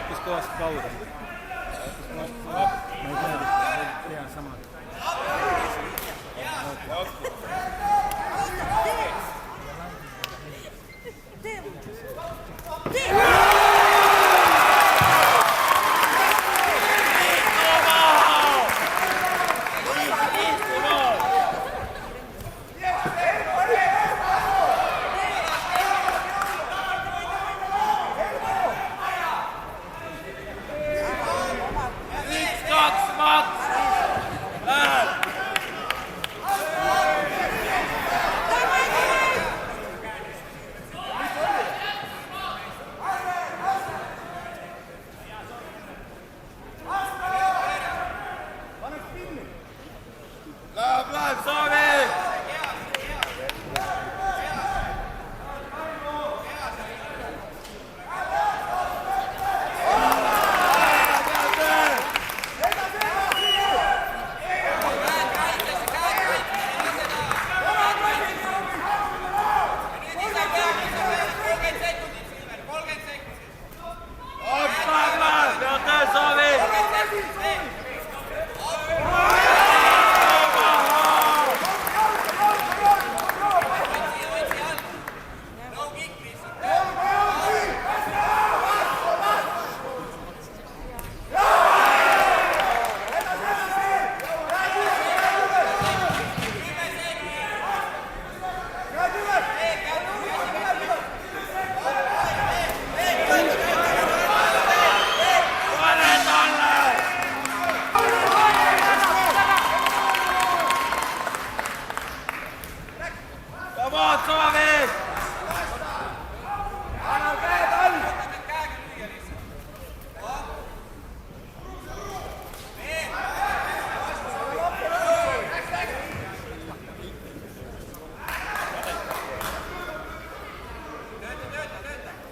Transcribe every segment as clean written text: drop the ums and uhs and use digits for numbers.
Kus kohast kauda? Ma ei tea, sama.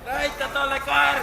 Näita tolle koer!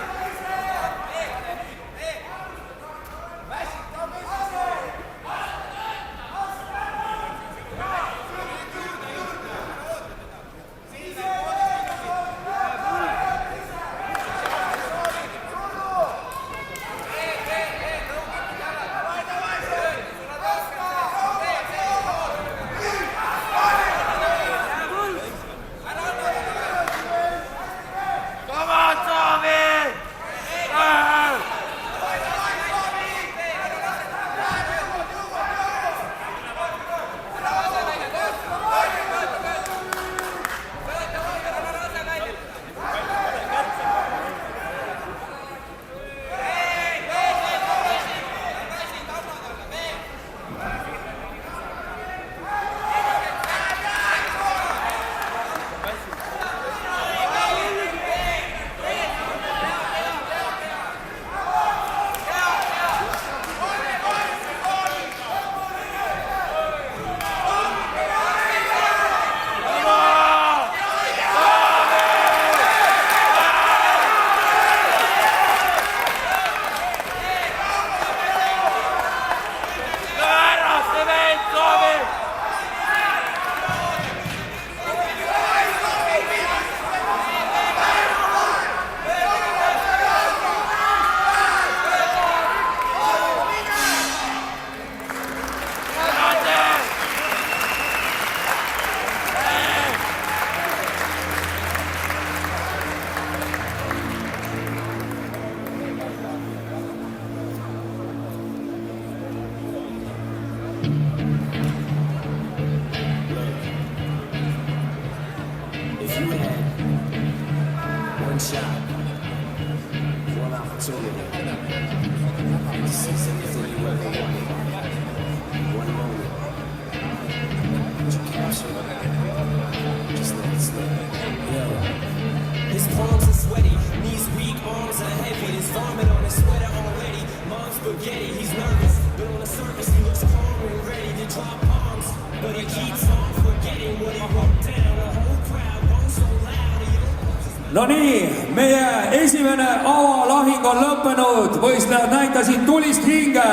His palms are sweaty, knees weak, arms are heavy. There's vomit on his sweater already. Mom's spaghetti, he's nervous, but on the surface he looks calm and ready to drop bombs. But he keeps on forgetting what he wrote down. The whole crowd goes so loud. No nii, meie esimene avalahing on lõppenud, võistlejad näitasid tulist hinge.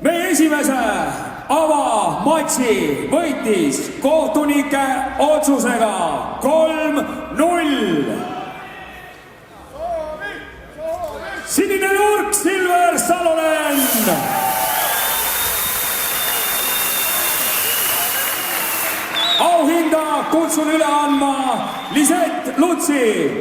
Meie esimese avamatši võitis kohtunike otsusega 3-0. 0. Sinine nurk, Silver Salonen. Auhinda kutsun üle andma Lisett Lutsi.